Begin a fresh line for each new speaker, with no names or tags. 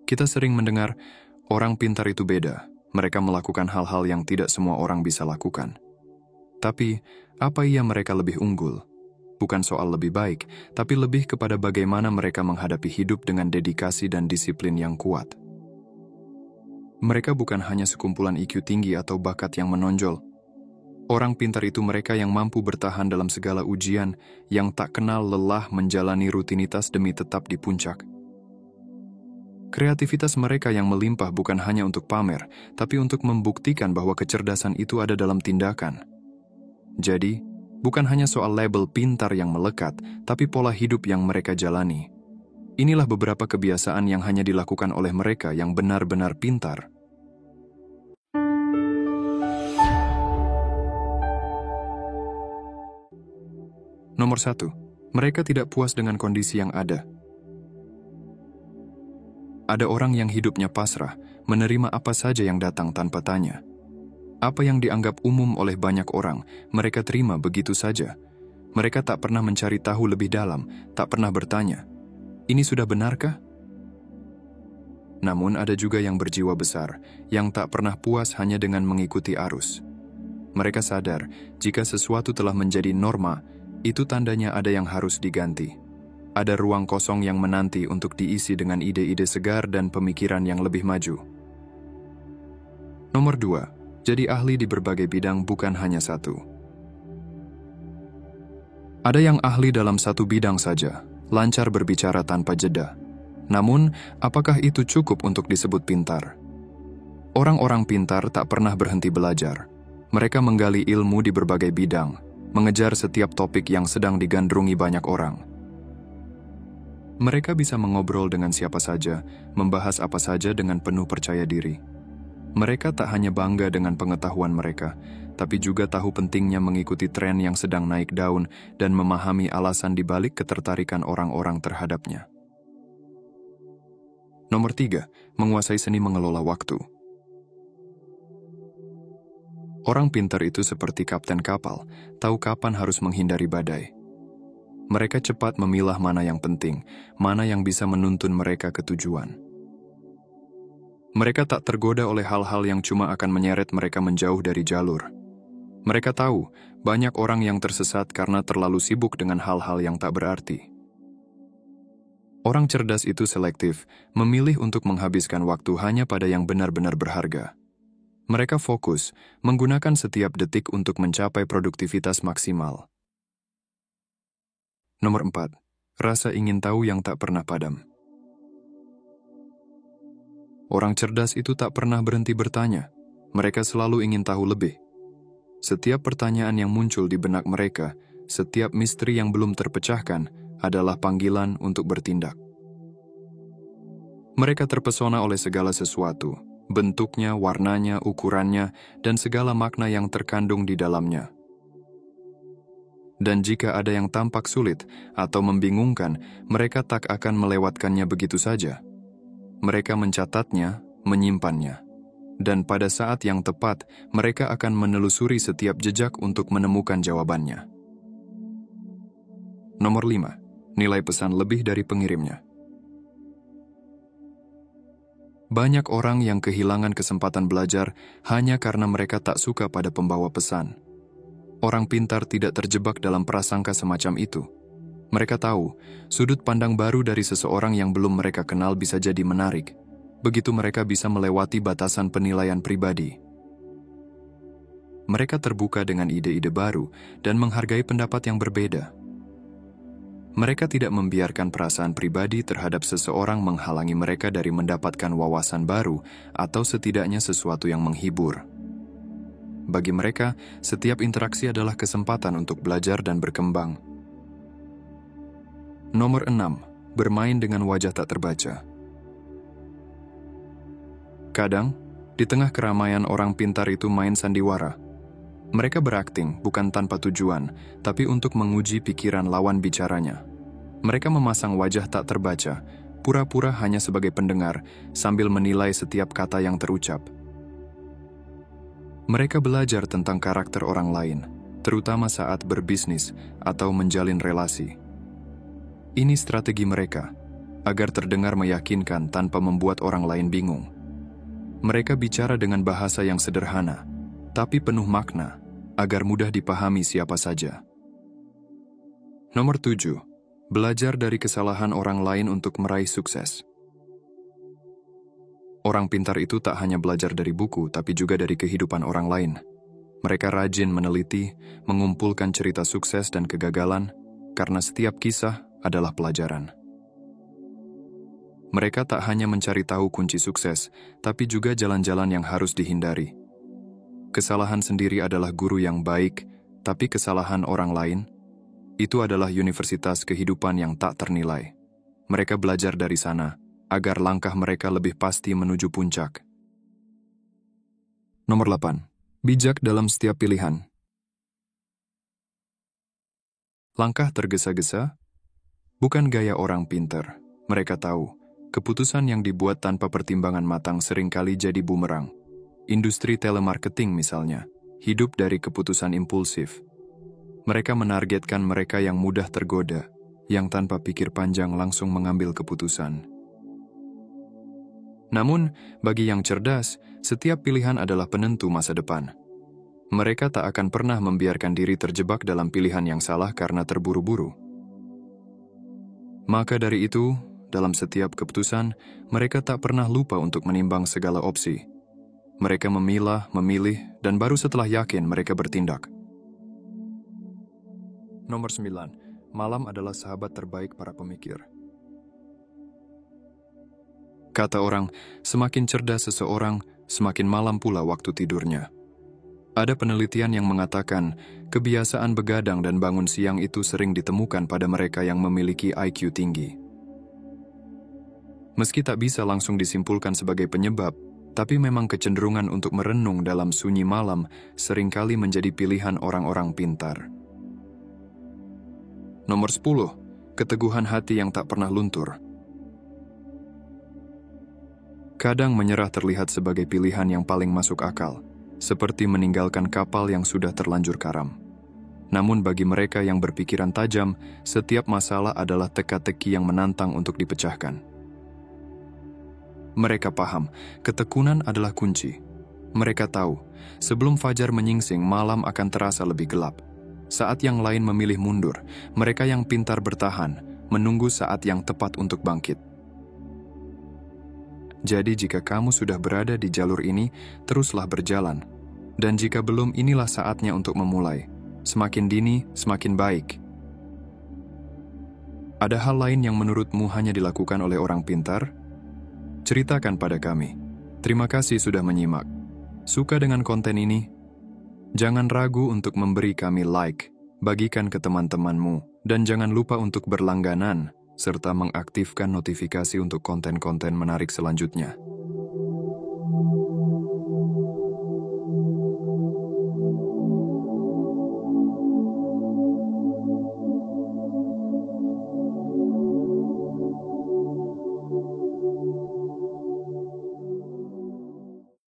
Kita sering mendengar, orang pintar itu beda. Mereka melakukan hal-hal yang tidak semua orang bisa lakukan. Tapi, apa iya mereka lebih unggul? Bukan soal lebih baik, tapi lebih kepada bagaimana mereka menghadapi hidup dengan dedikasi dan disiplin yang kuat. Mereka bukan hanya sekumpulan IQ tinggi atau bakat yang menonjol. Orang pintar itu mereka yang mampu bertahan dalam segala ujian, yang tak kenal lelah menjalani rutinitas demi tetap di puncak. Kreativitas mereka yang melimpah bukan hanya untuk pamer, tapi untuk membuktikan bahwa kecerdasan itu ada dalam tindakan. Jadi, bukan hanya soal label pintar yang melekat, tapi pola hidup yang mereka jalani. Inilah beberapa kebiasaan yang hanya dilakukan oleh mereka yang benar-benar pintar. Nomor 1, mereka tidak puas dengan kondisi yang ada. Ada orang yang hidupnya pasrah, menerima apa saja yang datang tanpa tanya. Apa yang dianggap umum oleh banyak orang, mereka terima begitu saja. Mereka tak pernah mencari tahu lebih dalam, tak pernah bertanya, "Ini sudah benarkah?" Namun ada juga yang berjiwa besar, yang tak pernah puas hanya dengan mengikuti arus. Mereka sadar, jika sesuatu telah menjadi norma, itu tandanya ada yang harus diganti. Ada ruang kosong yang menanti untuk diisi dengan ide-ide segar dan pemikiran yang lebih maju. Nomor 2, jadi ahli di berbagai bidang bukan hanya satu. Ada yang ahli dalam satu bidang saja, lancar berbicara tanpa jeda. Namun, apakah itu cukup untuk disebut pintar? Orang-orang pintar tak pernah berhenti belajar. Mereka menggali ilmu di berbagai bidang, mengejar setiap topik yang sedang digandrungi banyak orang. Mereka bisa mengobrol dengan siapa saja, membahas apa saja dengan penuh percaya diri. Mereka tak hanya bangga dengan pengetahuan mereka, tapi juga tahu pentingnya mengikuti tren yang sedang naik daun dan memahami alasan dibalik ketertarikan orang-orang terhadapnya. Nomor 3, menguasai seni mengelola waktu. Orang pintar itu seperti kapten kapal, tahu kapan harus menghindari badai. Mereka cepat memilah mana yang penting, mana yang bisa menuntun mereka ke tujuan. Mereka tak tergoda oleh hal-hal yang cuma akan menyeret mereka menjauh dari jalur. Mereka tahu, banyak orang yang tersesat karena terlalu sibuk dengan hal-hal yang tak berarti. Orang cerdas itu selektif, memilih untuk menghabiskan waktu hanya pada yang benar-benar berharga. Mereka fokus, menggunakan setiap detik untuk mencapai produktivitas maksimal. Nomor 4, rasa ingin tahu yang tak pernah padam. Orang cerdas itu tak pernah berhenti bertanya. Mereka selalu ingin tahu lebih. Setiap pertanyaan yang muncul di benak mereka, setiap misteri yang belum terpecahkan, adalah panggilan untuk bertindak. Mereka terpesona oleh segala sesuatu, bentuknya, warnanya, ukurannya, dan segala makna yang terkandung di dalamnya. Dan jika ada yang tampak sulit atau membingungkan, mereka tak akan melewatkannya begitu saja. Mereka mencatatnya, menyimpannya. Dan pada saat yang tepat, mereka akan menelusuri setiap jejak untuk menemukan jawabannya. Nomor 5, nilai pesan lebih dari pengirimnya. Banyak orang yang kehilangan kesempatan belajar hanya karena mereka tak suka pada pembawa pesan. Orang pintar tidak terjebak dalam prasangka semacam itu. Mereka tahu, sudut pandang baru dari seseorang yang belum mereka kenal bisa jadi menarik. Begitu mereka bisa melewati batasan penilaian pribadi. Mereka terbuka dengan ide-ide baru dan menghargai pendapat yang berbeda. Mereka tidak membiarkan perasaan pribadi terhadap seseorang menghalangi mereka dari mendapatkan wawasan baru atau setidaknya sesuatu yang menghibur. Bagi mereka, setiap interaksi adalah kesempatan untuk belajar dan berkembang. Nomor 6, bermain dengan wajah tak terbaca. Kadang, di tengah keramaian orang pintar itu main sandiwara. Mereka berakting bukan tanpa tujuan, tapi untuk menguji pikiran lawan bicaranya. Mereka memasang wajah tak terbaca, pura-pura hanya sebagai pendengar, sambil menilai setiap kata yang terucap. Mereka belajar tentang karakter orang lain, terutama saat berbisnis atau menjalin relasi. Ini strategi mereka, agar terdengar meyakinkan tanpa membuat orang lain bingung. Mereka bicara dengan bahasa yang sederhana, tapi penuh makna, agar mudah dipahami siapa saja. Nomor 7. Belajar dari kesalahan orang lain untuk meraih sukses. Orang pintar itu tak hanya belajar dari buku, tapi juga dari kehidupan orang lain. Mereka rajin meneliti, mengumpulkan cerita sukses dan kegagalan, karena setiap kisah adalah pelajaran. Mereka tak hanya mencari tahu kunci sukses, tapi juga jalan-jalan yang harus dihindari. Kesalahan sendiri adalah guru yang baik, tapi kesalahan orang lain, itu adalah universitas kehidupan yang tak ternilai. Mereka belajar dari sana, agar langkah mereka lebih pasti menuju puncak. Nomor 8. Bijak dalam setiap pilihan. Langkah tergesa-gesa bukan gaya orang pintar. Mereka tahu, keputusan yang dibuat tanpa pertimbangan matang seringkali jadi bumerang. Industri telemarketing misalnya, hidup dari keputusan impulsif. Mereka menargetkan mereka yang mudah tergoda, yang tanpa pikir panjang langsung mengambil keputusan. Namun, bagi yang cerdas, setiap pilihan adalah penentu masa depan. Mereka tak akan pernah membiarkan diri terjebak dalam pilihan yang salah karena terburu-buru. Maka dari itu, dalam setiap keputusan, mereka tak pernah lupa untuk menimbang segala opsi. Mereka memilah, memilih, dan baru setelah yakin mereka bertindak. Nomor 9. Malam adalah sahabat terbaik para pemikir. Kata orang, semakin cerdas seseorang, semakin malam pula waktu tidurnya. Ada penelitian yang mengatakan, kebiasaan begadang dan bangun siang itu sering ditemukan pada mereka yang memiliki IQ tinggi. Meski tak bisa langsung disimpulkan sebagai penyebab, tapi memang kecenderungan untuk merenung dalam sunyi malam seringkali menjadi pilihan orang-orang pintar. Nomor 10. Keteguhan hati yang tak pernah luntur. Kadang menyerah terlihat sebagai pilihan yang paling masuk akal, seperti meninggalkan kapal yang sudah terlanjur karam. Namun bagi mereka yang berpikiran tajam, setiap masalah adalah teka-teki yang menantang untuk dipecahkan. Mereka paham, ketekunan adalah kunci. Mereka tahu, sebelum fajar menyingsing, malam akan terasa lebih gelap. Saat yang lain memilih mundur, mereka yang pintar bertahan, menunggu saat yang tepat untuk bangkit. Jadi jika kamu sudah berada di jalur ini, teruslah berjalan. Dan jika belum, inilah saatnya untuk memulai. Semakin dini, semakin baik. Ada hal lain yang menurutmu hanya dilakukan oleh orang pintar? Ceritakan pada kami. Terima kasih sudah menyimak. Suka dengan konten ini? Jangan ragu untuk memberi kami like, bagikan ke teman-temanmu, dan jangan lupa untuk berlangganan serta mengaktifkan notifikasi untuk konten-konten menarik selanjutnya.